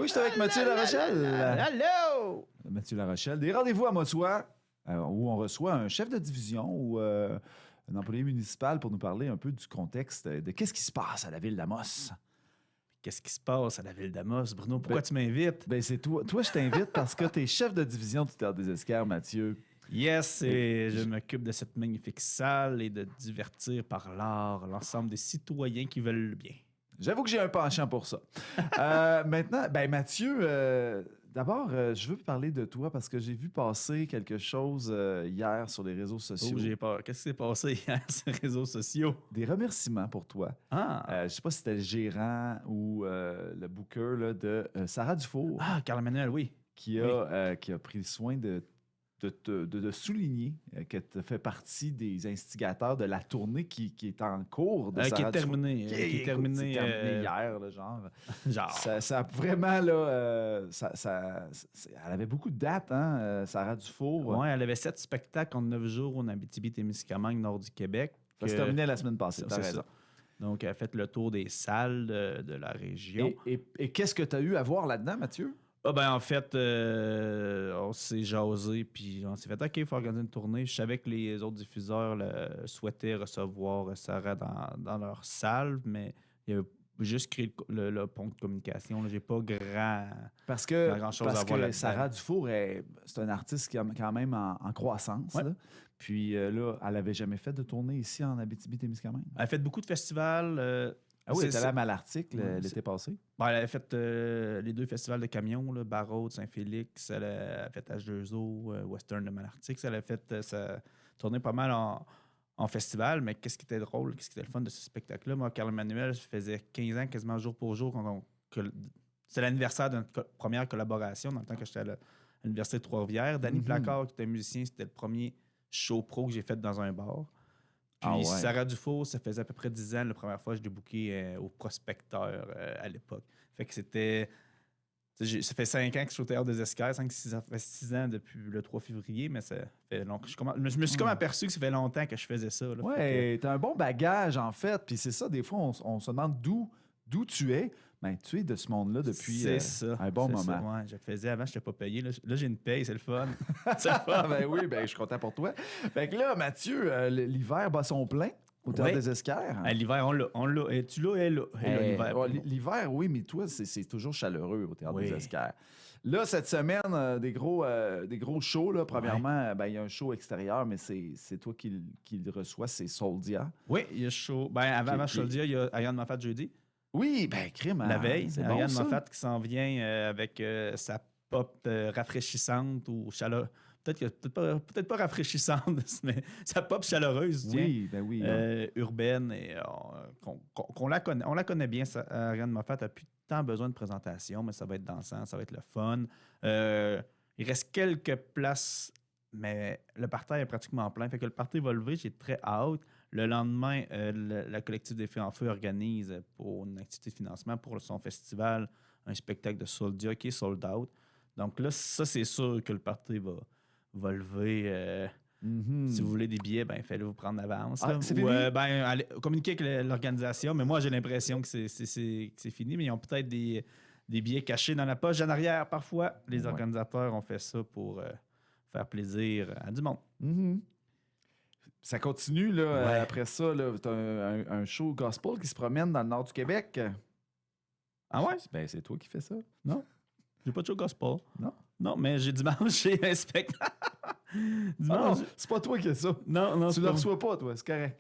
Oui, je suis avec Mathieu Larochelle. Allô! Mathieu Larochelle. Des rendez-vous à Mossois où on reçoit un chef de division ou un employé municipal pour nous parler un peu du contexte de qu'est-ce qui se passe à la ville d'Amos. Qu'est-ce qui se passe à la ville d'Amos, Bruno? Pourquoi tu m'invites? Ben c'est toi. Toi, je t'invite parce que tu es chef de division du Théâtre des Esquerres, Mathieu. Yes, et je m'occupe de cette magnifique salle et de divertir par l'art l'ensemble des citoyens qui veulent le bien. J'avoue que j'ai un penchant pour ça. Maintenant, ben Mathieu, d'abord, je veux parler de toi parce que j'ai vu passer quelque chose hier sur les réseaux sociaux. Oh, j'ai peur. Qu'est-ce qui s'est passé hier sur les réseaux sociaux? Des remerciements pour toi. Je sais pas si c'était le gérant ou le booker là, de Sarah Dufour Ah, Carl-Emmanuel, oui. qui a pris soin de souligner que tu fais partie des instigateurs de la tournée qui est en cours de Qui Sarah est terminée. Dufour. Qui est terminée hier, là, genre. genre. Ça a vraiment, là, elle avait beaucoup de dates, hein, Sarah Dufour. Ouais, elle avait 7 spectacles en 9 jours en Abitibi-Témiscamingue, nord du Québec. Ça se terminait la semaine passée, t'as raison. Ça. Donc, elle a fait le tour des salles de la région. Et qu'est-ce que tu as eu à voir là-dedans, Mathieu? Ah ben en fait, on s'est jasé, puis on s'est fait « OK, il faut organiser une tournée ». Je savais que les autres diffuseurs souhaitaient recevoir Sarah dans leur salle, mais il y avait juste créé le pont de communication. J'ai pas grand-chose à voir là-dedans. Sarah Dufour, c'est un artiste qui est quand même en croissance. Ouais. Là. Puis là, elle n'avait jamais fait de tournée ici en Abitibi-Témiscamingue. Elle a fait beaucoup de festivals. Ah oui, elle était allée à Malartic l'été passé. Ben, elle a fait les 2 festivals de camions, là, Barraud, Saint-Félix. Elle a fait H2O, Western de Malartic. Elle a fait sa tournée pas mal en festival. Mais qu'est-ce qui était drôle, qu'est-ce qui était le fun de ce spectacle-là? Moi, Carl-Emmanuel, je faisais 15 ans, quasiment jour pour jour. C'est l'anniversaire de notre première collaboration dans le temps que j'étais à l'Université de Trois-Rivières. Danny Placard, qui était musicien, c'était le premier show pro que j'ai fait dans un bar. Puis Sarah Dufour, ça faisait à peu près 10 ans, la première fois que je l'ai booké au Prospecteur à l'époque. Fait que c'était... Ça fait 5 ans que je suis au Théâtre des Esquerres, 6 ans depuis le 3 février, mais ça fait longtemps. Je me suis comme aperçu que ça fait longtemps que je faisais ça. Là. Ouais, t'as un bon bagage, en fait. Puis c'est ça, des fois, on se demande d'où tu es. Ben, tu es de ce monde-là depuis un bon moment. Ça, ouais, je le faisais avant, je n'étais pas payé. Là, j'ai une paye, c'est le fun. C'est le fun. Ben oui, ben, je suis content pour toi. Fait que là, Mathieu, l'hiver bat son plein au Théâtre des Esquerres. L'hiver, on l'a. Et tu l'as, elle l'hiver. L'hiver, oui, mais toi, c'est toujours chaleureux au Théâtre des Esquerres. Là, cette semaine, des gros shows. Là. Premièrement, il y a un show extérieur, mais c'est toi qui le reçois, c'est Soldia. Oui, il y a show. Ben, avant Soldia, il y a Ariane Moffat jeudi. Oui, ben crime. La veille, c'est Ariane bon, Moffat qui s'en vient avec sa pop rafraîchissante ou chaleur. Peut-être pas rafraîchissante, mais sa pop chaleureuse, oui, ben oui, urbaine. Et on la connaît bien, Ariane Moffat n'a plus tant besoin de présentation, mais ça va être dansant, ça va être le fun. Il reste quelques places, mais le parterre est pratiquement plein. Fait que le parterre va lever, j'ai très hâte. Le lendemain, la collective des Feux en Feu organise pour une activité de financement pour son festival un spectacle de Soldia qui est sold out. Donc là, ça, c'est sûr que le party va lever. Si vous voulez des billets, ben faites-le vous prendre d'avance. C'est fini? Allez, communiquez avec l'organisation, mais moi, j'ai l'impression que c'est fini, mais ils ont peut-être des billets cachés dans la poche en arrière. Parfois, les organisateurs ont fait ça pour faire plaisir à du monde. Mm-hmm. Ça continue, là. Après ça, tu as un show gospel qui se promène dans le nord du Québec. Ah ouais? Ben, c'est toi qui fais ça. Non. J'ai pas de show gospel. Non? Non, mais dimanche, j'ai un spectacle. Dimanche, c'est pas toi qui fais ça. Non. Tu le reçois pas, toi, c'est correct.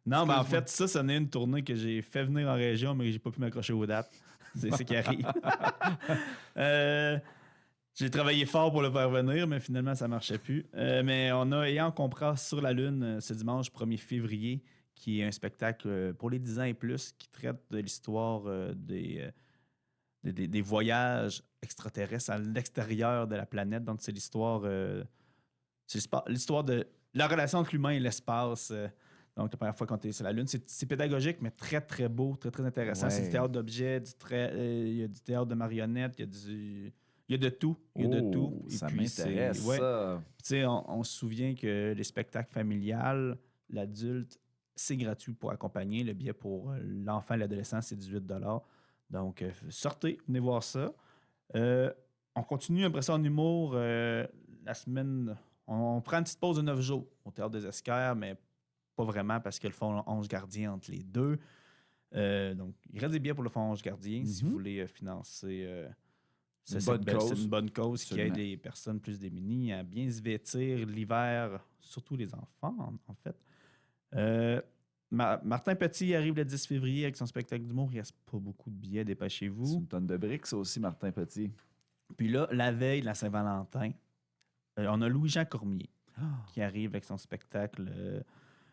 Non, mais en fait, ça n'est une tournée que j'ai fait venir en région, mais j'ai pas pu m'accrocher aux dates. C'est ce qui arrive. J'ai travaillé fort pour le faire venir, mais finalement, ça marchait plus. Mais on a Ayant Compras sur la Lune ce dimanche 1er février, qui est un spectacle pour les 10 ans et plus, qui traite de l'histoire des voyages extraterrestres à l'extérieur de la planète. Donc, c'est l'histoire de la relation entre l'humain et l'espace. Donc, la première fois quand tu es sur la Lune, c'est pédagogique, mais très, très beau, très, très intéressant. Ouais. C'est du théâtre d'objets, il y a du théâtre de marionnettes, il y a de tout. Et ça puis, m'intéresse, ça. Tu sais, on se souvient que les spectacles familiales, l'adulte, c'est gratuit pour accompagner. Le billet pour l'enfant et l'adolescent, c'est 18 $. Donc, sortez, venez voir ça. On continue après ça en humour. La semaine, on prend une petite pause de 9 jours au Théâtre des Esquerres, mais pas vraiment parce que le fond Ange Gardien entre les deux. Donc, il reste des billets pour le fond Ange Gardien si vous voulez financer C'est une bonne cause qui Absolument. aide les personnes plus démunies à bien se vêtir l'hiver, surtout les enfants, en fait. Martin Petit arrive le 10 février avec son spectacle d'humour. Il ne reste pas beaucoup de billets, C'est dépêchez-vous. une tonne de briques, ça aussi, Martin Petit. Puis là, la veille de la Saint-Valentin, on a Louis-Jean Cormier qui arrive avec son spectacle.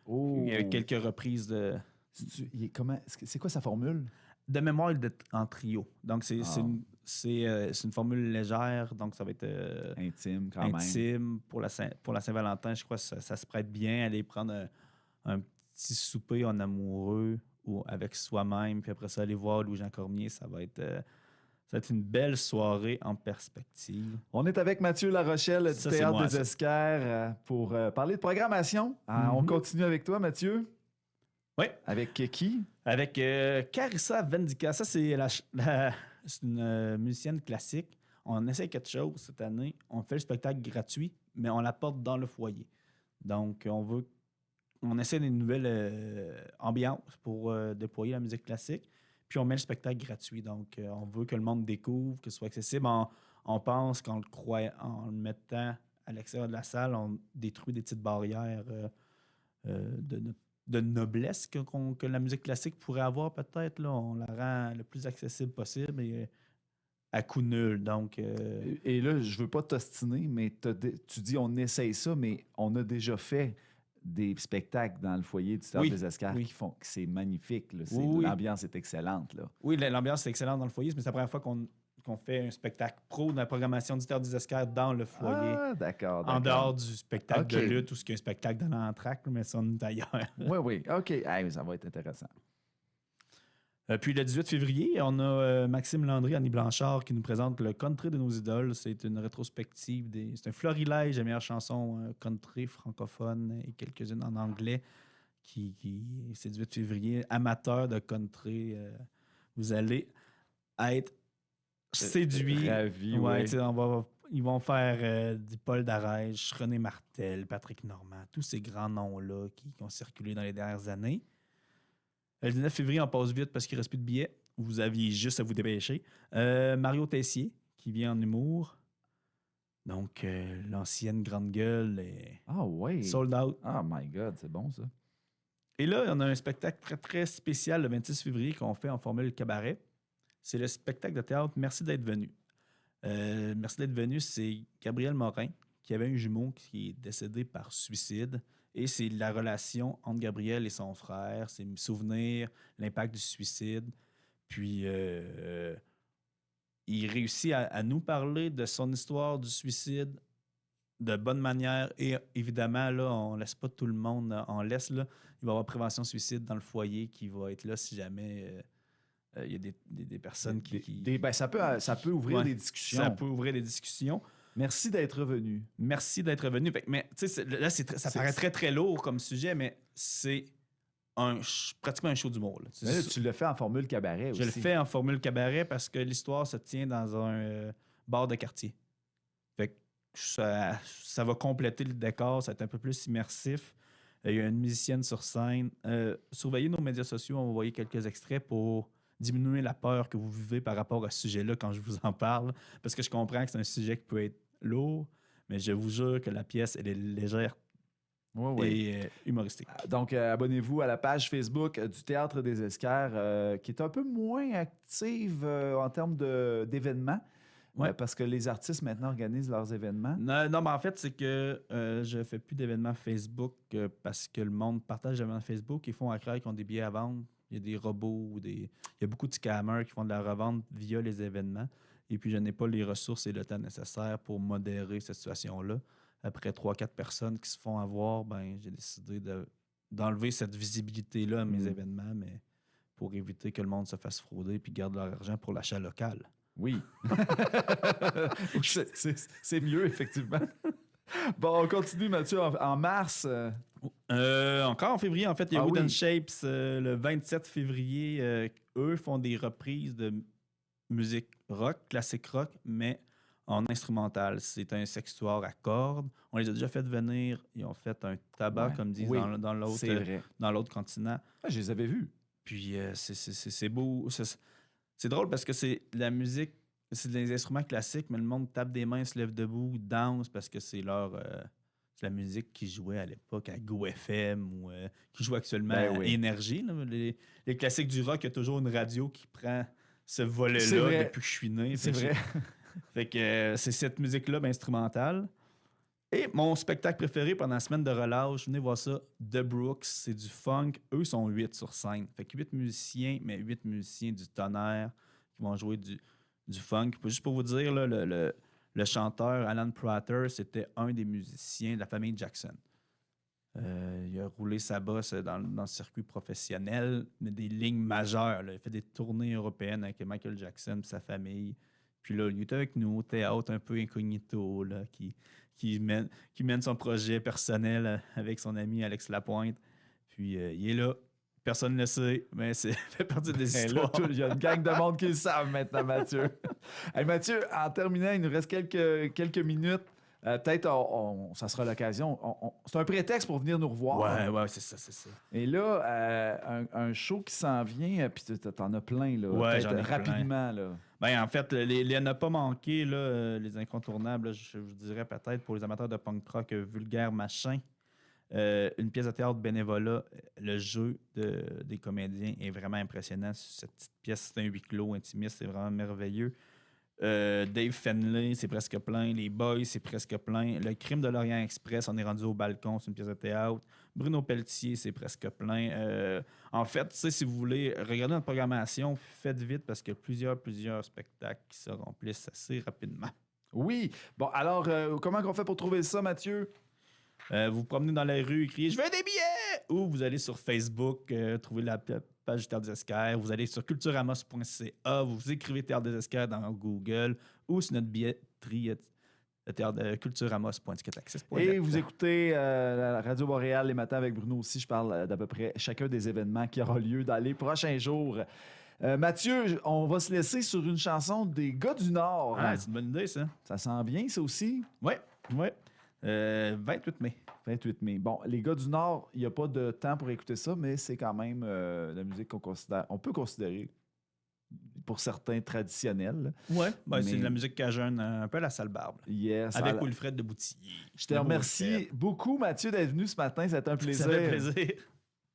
Oh! Avec quelques reprises de C'est quoi sa formule? mémoire en trio. Donc, c'est Ah. une formule légère. Donc, ça va être Intime, quand même. intime. Pour la Saint-Valentin, je crois que ça se prête bien. Aller prendre un petit souper en amoureux ou avec soi-même. Puis après ça, aller voir Louis-Jean Cormier. Ça va être une belle soirée en perspective. On est avec Mathieu Larochelle du Ça, c'est Théâtre moi, des ça. Esquerres pour parler de programmation. On Mhm. continue avec toi, Mathieu. Oui. Avec qui? Avec Carissa Vendica. Ça, c'est c'est une musicienne classique. On essaie quelque chose cette année. On fait le spectacle gratuit, mais on l'apporte dans le foyer. Donc, on essaie des nouvelles ambiances pour déployer la musique classique. Puis, on met le spectacle gratuit. Donc, on veut que le monde découvre, que ce soit accessible. On pense qu'en le mettant à l'extérieur de la salle, on détruit des petites barrières de noblesse que la musique classique pourrait avoir peut-être. Là. On la rend le plus accessible possible et à coût nul. Donc, Et là, je veux pas t'ostiner, mais tu dis on essaye ça, mais on a déjà fait des spectacles dans le foyer du Théâtre Oui, des Esquerres oui. qui font que c'est magnifique. Là. Oui. L'ambiance est excellente. Là. oui, l'ambiance est excellente dans le foyer, mais c'est la première fois qu'on fait un spectacle pro de la programmation du Théâtre des Esquerres dans le foyer. Ah, d'accord. En dehors du spectacle de OK. lutte ou ce qui est un spectacle de l'entracte, mais ça, on est ailleurs. Oui, oui. OK. Hey, ça va être intéressant. Puis le 18 février, on a Maxime Landry, Annie Blanchard qui nous présente le country de nos idoles. C'est une rétrospective. C'est un florilège des meilleures chansons country francophones et quelques-unes en anglais. C'est 18 février, amateur de country. Vous allez être séduits. Ravi, Ouais, oui. tu sais, ils vont faire du Paul Darèche, René Martel, Patrick Normand, tous ces grands noms-là qui ont circulé dans les dernières années. Le 19 février, on passe vite parce qu'il ne reste plus de billets. Vous aviez juste à vous dépêcher. Mario Tessier, qui vient en humour. Donc, l'ancienne grande gueule est Ah, oui. sold out. Oh my God, c'est bon, ça. Et là, on a un spectacle très, très spécial le 26 février qu'on fait en formule cabaret. C'est le spectacle de théâtre Merci d'être venu. Merci d'être venu, c'est Gabriel Morin, qui avait un jumeau qui est décédé par suicide. Et c'est la relation entre Gabriel et son frère, ses souvenirs, l'impact du suicide. Puis, il réussit à nous parler de son histoire du suicide de bonne manière. Et évidemment, là, on ne laisse pas tout le monde en laisse. Là. Il va y avoir prévention suicide dans le foyer qui va être là si jamais il y a des personnes qui... Ben, ça peut ouvrir Ouais, des discussions. Ça peut ouvrir des discussions. Merci d'être venu. Merci d'être venu. Mais tu sais, là, ça paraît très, très lourd comme sujet, mais c'est pratiquement un show d'humour. Là. Mais là, tu le fais en formule cabaret aussi. Je le fais en formule cabaret parce que l'histoire se tient dans un bar de quartier. Fait que ça va compléter le décor, ça va être un peu plus immersif. Il y a une musicienne sur scène. Surveillez nos médias sociaux, on va envoyer quelques extraits pour diminuer la peur que vous vivez par rapport à ce sujet-là quand je vous en parle. Parce que je comprends que c'est un sujet qui peut être lourd, mais je vous jure que la pièce, elle est légère et humoristique. Donc, abonnez-vous à la page Facebook du Théâtre des Esquerres, qui est un peu moins active en termes d'événements. Ouais. Parce que les artistes maintenant organisent leurs événements. Non, mais en fait, c'est que je ne fais plus d'événements Facebook parce que le monde partage des événements Facebook. Ils font à croire qu'ils ont des billets à vendre. Il y a des robots, il y a beaucoup de scammers qui font de la revente via les événements. Et puis, je n'ai pas les ressources et le temps nécessaire pour modérer cette situation-là. Après 3-4 personnes qui se font avoir, ben, j'ai décidé d'enlever cette visibilité-là à mes événements, mais pour éviter que le monde se fasse frauder et garde leur argent pour l'achat local. Oui. C'est mieux, effectivement. Bon, on continue, Mathieu. En mars... Encore en février, en fait, il y a Ah Wooden oui. Shapes le 27 février. Eux font des reprises de musique rock, classique rock, mais en instrumental. C'est un sextoire à cordes. On les a déjà fait venir. Ils ont fait un tabac, Ouais. comme disent Oui, dans c'est vrai. l'autre continent. Ah, je les avais vus. Puis c'est beau. C'est drôle parce que c'est de la musique, c'est des instruments classiques, mais le monde tape des mains, se lève debout, danse parce que c'est c'est la musique qui jouait à l'époque à Go FM ou qui joue actuellement Ben à oui. Énergie. Là. Les classiques du rock, il y a toujours une radio qui prend ce C'est volet-là vrai. depuis que je suis né. C'est Fait que vrai. fait que c'est cette musique-là instrumentale. Et mon spectacle préféré pendant la semaine de relâche, venez voir ça, The Brooks, c'est du funk. Eux sont 8 sur scène. Fait que 8 musiciens, mais 8 musiciens du tonnerre qui vont jouer du funk. Puis juste pour vous dire, là, le chanteur Alan Prater, c'était un des musiciens de la famille Jackson. Il a roulé sa bosse dans le circuit professionnel, mais des lignes majeures. Là. Il a fait des tournées européennes avec Michael Jackson et sa famille. Puis là, il est avec nous au théâtre un peu incognito, là, qui mène son projet personnel avec son ami Alex Lapointe. Puis il est là. Personne ne le sait, mais c'est fait partie des Ben là, histoires. il y a une gang de monde qui le savent maintenant, Mathieu. Hey, Mathieu, en terminant, il nous reste quelques minutes. Peut-être, ça sera l'occasion. C'est un prétexte pour venir nous revoir. Ouais, c'est ça. Et là, un show qui s'en vient, puis t'en as plein, là. Ouais, Peut-être j'en ai rapidement, là. Ben, en fait, les n'a pas manqué, là, les incontournables, là, je vous dirais peut-être pour les amateurs de punk rock, Vulgaire Machin. Une pièce de théâtre bénévolat, le jeu des comédiens est vraiment impressionnant. Cette petite pièce, c'est un huis clos intimiste, c'est vraiment merveilleux. Dave Fenley, c'est presque plein. Les Boys, c'est presque plein. Le Crime de l'Orient Express, on est rendu au balcon, c'est une pièce de théâtre. Bruno Pelletier, c'est presque plein. En fait, si vous voulez regarder notre programmation, faites vite parce qu'il y a plusieurs spectacles qui se remplissent assez rapidement. Oui. Bon, alors, comment on fait pour trouver ça, Mathieu? Vous vous promenez dans la rue et criez « Je veux des billets! » Ou vous allez sur Facebook, trouver la page du Théâtre des Esquerres. Vous allez sur culturamos.ca, vous écrivez Théâtre des Esquerres dans Google ou sur notre billetterie culturamos.ticketaccess.net. Et vous écoutez la Radio Boréal les matins avec Bruno aussi. Je parle d'à peu près chacun des événements qui aura lieu dans les prochains jours. Mathieu, on va se laisser sur une chanson des gars du Nord. Ah, c'est une bonne idée, ça. Ça sent bien, ça aussi? Oui. 28 mai. 28 mai. Bon, les gars du Nord, il n'y a pas de temps pour écouter ça, mais c'est quand même la musique on peut considérer pour certains traditionnelle. Oui, c'est de la musique cajun, un peu à la Salle Barbe. Yes. Avec Wilfred de Boutillier. Je te remercie beaucoup, Mathieu, d'être venu ce matin. C'était un plaisir. Ça fait plaisir.